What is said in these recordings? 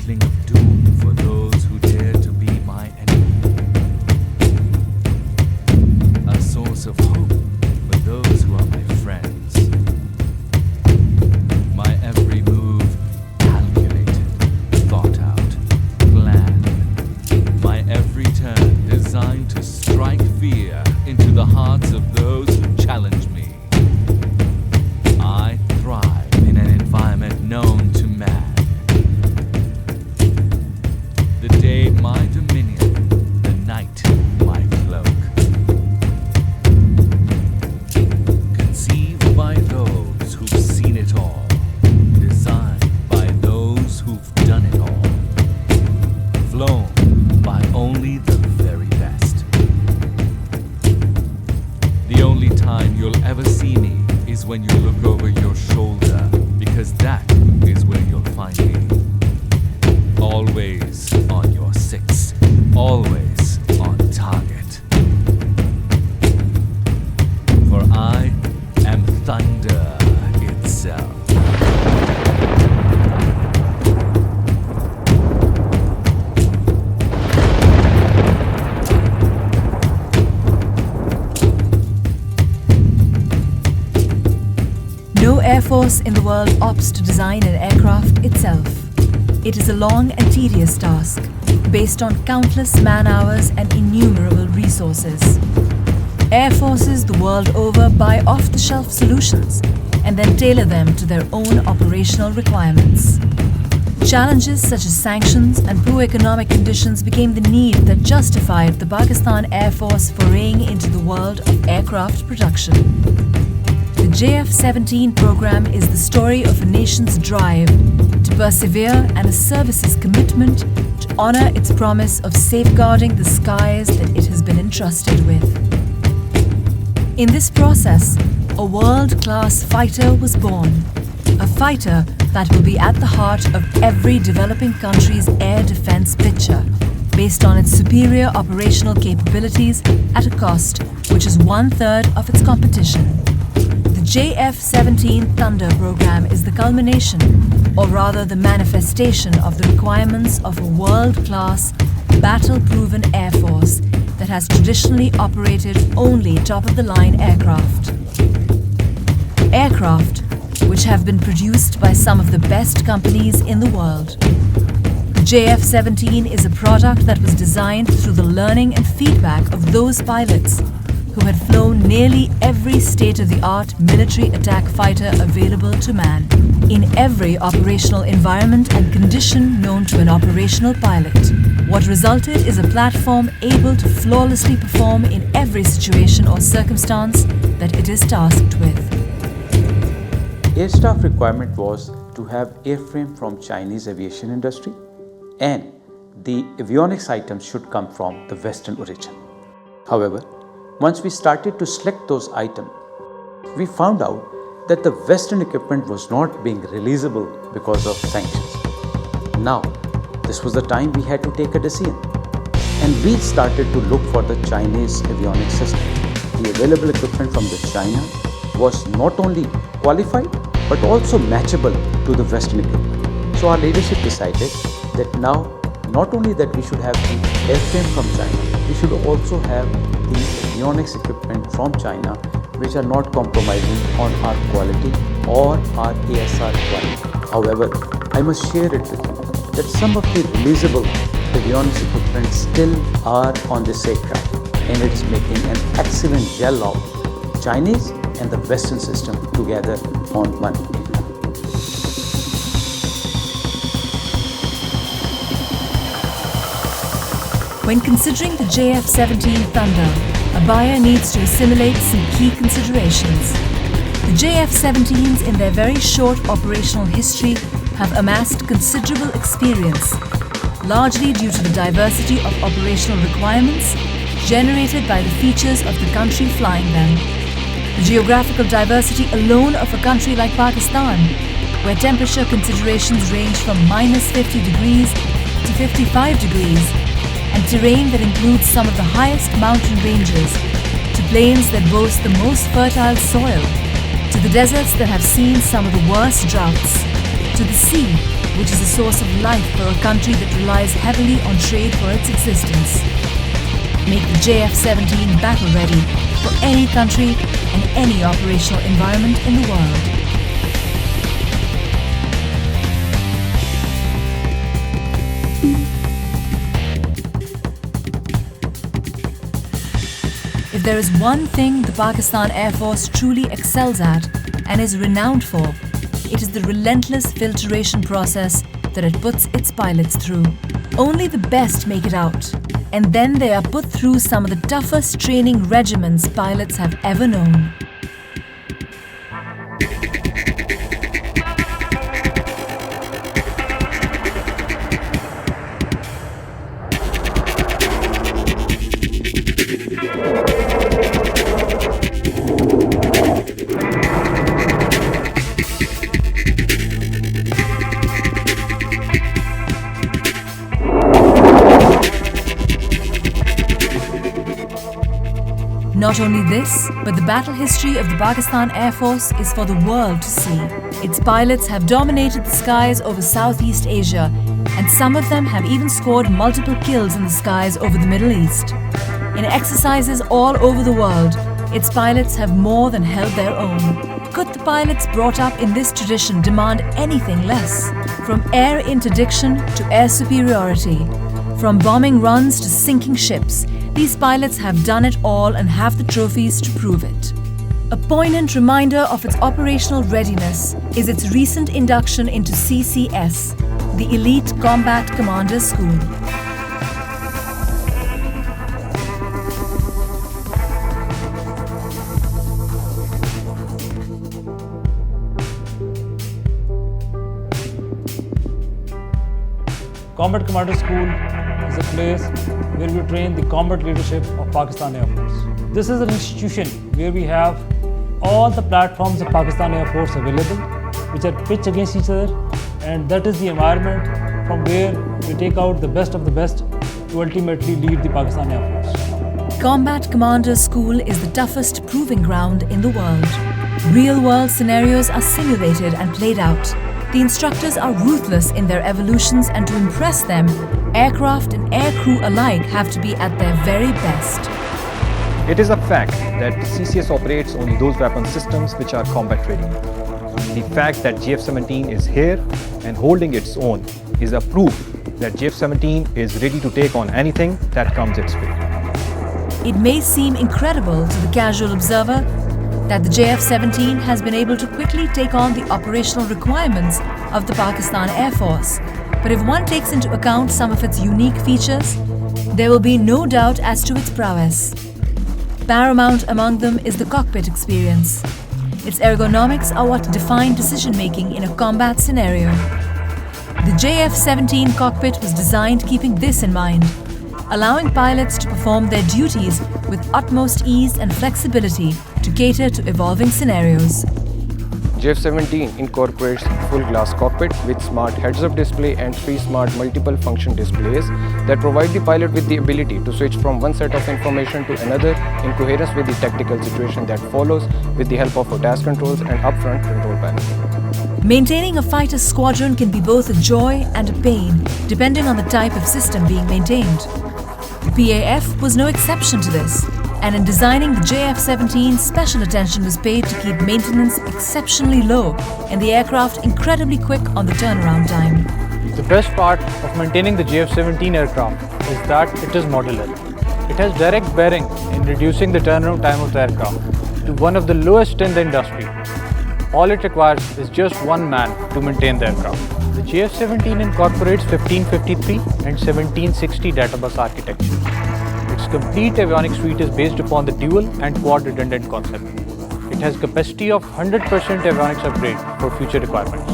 inkling of doom for those who dare to be my enemy. A source of hope for those who are my friends. My every move calculated, thought out, planned. My every turn designed to strike fear into the hearts of those who challenge me. I thrive in an environment known to man. The day my dominion, the night my cloak. Conceived by those who've seen it all, designed by those who've done it all, flown by only the very best. The only time you'll ever see me is when you look over your shoulder, because that is where you'll find me. Always on your six, always on target. For I am thunder itself. No air force in the world opts to design an aircraft itself. It is a long and tedious task, based on countless man-hours and innumerable resources. Air forces the world over buy off-the-shelf solutions and then tailor them to their own operational requirements. Challenges such as sanctions and poor economic conditions became the need that justified the Pakistan Air Force foraying into the world of aircraft production. The JF-17 program is the story of a nation's drive to persevere and a service's commitment to honor its promise of safeguarding the skies that it has been entrusted with. In this process, a world-class fighter was born, a fighter that will be at the heart of every developing country's air defense picture, based on its superior operational capabilities at a cost which is 1/3 of its competition. The JF-17 Thunder program is the culmination, or rather the manifestation of the requirements of a world-class, battle-proven air force that has traditionally operated only top-of-the-line aircraft. Aircraft which have been produced by some of the best companies in the world. The JF-17 is a product that was designed through the learning and feedback of those pilots who had flown nearly every state-of-the-art military attack fighter available to man, in every operational environment and condition known to an operational pilot. What resulted is a platform able to flawlessly perform in every situation or circumstance that it is tasked with. Air staff requirement was to have airframe from Chinese aviation industry, and the avionics items should come from the Western origin. However, once we started to select those items, we found out that the Western equipment was not being releasable because of sanctions. Now, this was the time we had to take a decision, and we started to look for the Chinese avionics system. The available equipment from the China was not only qualified but also matchable to the Western equipment. So our leadership decided that now not only that we should have the airframe from China, we should also have the avionics equipment from China, which are not compromising on our quality or our ASR quality. However, I must share it with you that some of the releasable avionics equipment still are on this aircraft, and it's making an excellent gel of Chinese and the Western system together on one. When considering the JF-17 Thunder, a buyer needs to assimilate some key considerations. The JF-17s, in their very short operational history, have amassed considerable experience, largely due to the diversity of operational requirements generated by the features of the country flying them. The geographical diversity alone of a country like Pakistan, where temperature considerations range from -50 degrees to 55 degrees, and terrain that includes some of the highest mountain ranges, to plains that boast the most fertile soil, to the deserts that have seen some of the worst droughts, to the sea which is a source of life for a country that relies heavily on trade for its existence. Make the JF-17 battle ready for any country and any operational environment in the world. If there is one thing the Pakistan Air Force truly excels at and is renowned for, it is the relentless filtration process that it puts its pilots through. Only the best make it out, and then they are put through some of the toughest training regimens pilots have ever known. Not only this, but the battle history of the Pakistan Air Force is for the world to see. Its pilots have dominated the skies over Southeast Asia, and some of them have even scored multiple kills in the skies over the Middle East. In exercises all over the world, its pilots have more than held their own. Could the pilots brought up in this tradition demand anything less? From air interdiction to air superiority, from bombing runs to sinking ships, these pilots have done it all and have the trophies to prove it. A poignant reminder of its operational readiness is its recent induction into CCS, the Elite Combat Commander School. Combat Commander School is a place where we train the combat leadership of Pakistan Air Force. This is an institution where we have all the platforms of Pakistan Air Force available, which are pitched against each other, and that is the environment from where we take out the best of the best to ultimately lead the Pakistan Air Force. Combat Commander School is the toughest proving ground in the world. Real-world scenarios are simulated and played out. The instructors are ruthless in their evolutions, and to impress them, aircraft and aircrew alike have to be at their very best. It is a fact that CCS operates only those weapon systems which are combat ready. The fact that JF-17 is here and holding its own is a proof that JF-17 is ready to take on anything that comes its way. It may seem incredible to the casual observer that the JF-17 has been able to quickly take on the operational requirements of the Pakistan Air Force. But if one takes into account some of its unique features, there will be no doubt as to its prowess. Paramount among them is the cockpit experience. Its ergonomics are what define decision-making in a combat scenario. The JF-17 cockpit was designed keeping this in mind, allowing pilots to perform their duties with utmost ease and flexibility to cater to evolving scenarios. JF-17 incorporates full glass cockpit with smart heads-up display and 3 smart multiple function displays that provide the pilot with the ability to switch from one set of information to another in coherence with the tactical situation that follows with the help of ADAS controls and upfront control panel. Maintaining a fighter squadron can be both a joy and a pain, depending on the type of system being maintained. The PAF was no exception to this, and in designing the JF-17, special attention was paid to keep maintenance exceptionally low and the aircraft incredibly quick on the turnaround time. The best part of maintaining the JF-17 aircraft is that it is modular. It has direct bearing in reducing the turnaround time of the aircraft to one of the lowest in the industry. All it requires is just one man to maintain the aircraft. The JF-17 incorporates 1553 and 1760 data bus architecture. Its complete avionics suite is based upon the dual and quad redundant concept. It has capacity of 100% avionics upgrade for future requirements.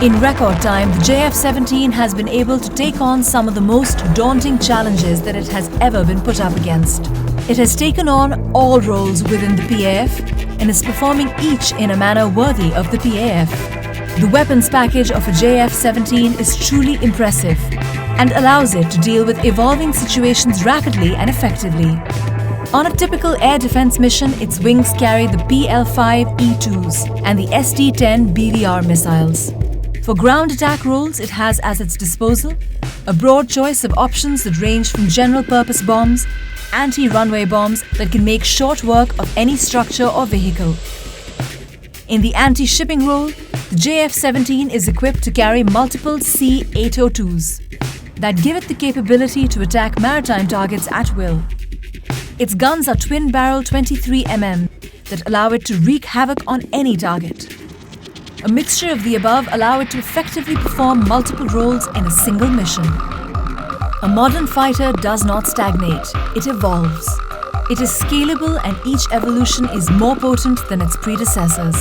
In record time, the JF-17 has been able to take on some of the most daunting challenges that it has ever been put up against. It has taken on all roles within the PAF and is performing each in a manner worthy of the PAF. The weapons package of a JF-17 is truly impressive and allows it to deal with evolving situations rapidly and effectively. On a typical air defense mission, its wings carry the PL-5E2s and the ST-10 BVR missiles. For ground attack roles, it has as its disposal a broad choice of options that range from general-purpose bombs, anti-runway bombs that can make short work of any structure or vehicle. In the anti-shipping role, the JF-17 is equipped to carry multiple C-802s that give it the capability to attack maritime targets at will. Its guns are twin-barrel 23mm that allow it to wreak havoc on any target. A mixture of the above allow it to effectively perform multiple roles in a single mission. A modern fighter does not stagnate, it evolves. It is scalable and each evolution is more potent than its predecessors.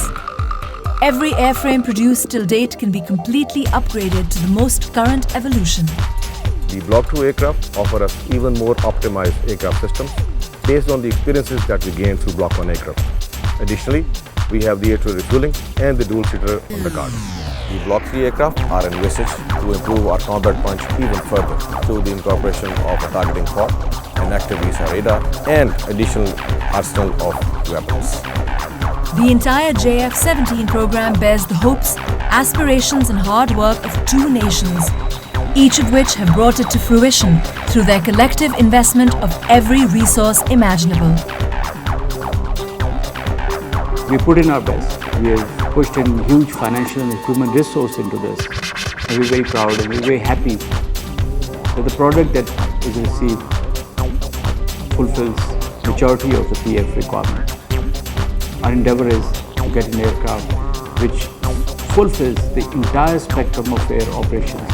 Every airframe produced till date can be completely upgraded to the most current evolution. The Block 2 aircraft offer us even more optimized aircraft systems based on the experiences that we gained through Block 1 aircraft. Additionally, we have the air-to-air refueling and the dual-seater on the card. The Block 3 aircraft are envisaged to improve our combat punch even further through the incorporation of a targeting pod, an active VSAR radar, and additional arsenal of weapons. The entire JF-17 program bears the hopes, aspirations and hard work of two nations, each of which have brought it to fruition through their collective investment of every resource imaginable. We put in our best. We have pushed in huge financial and human resource into this. And we're very proud and we're very happy that the product that is received fulfills majority of the PF requirement. Our endeavor is to get an aircraft which fulfills the entire spectrum of air operations.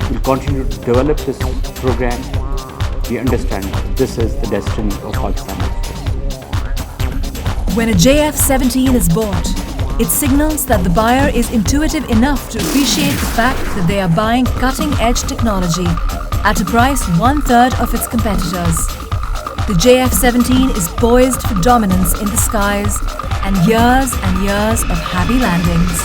We'll continue to develop this program. We understand this is the destiny of Pakistan Air Force. When a JF-17 is bought, it signals that the buyer is intuitive enough to appreciate the fact that they are buying cutting-edge technology at a price 1/3 of its competitors. The JF-17 is poised for dominance in the skies and years of happy landings.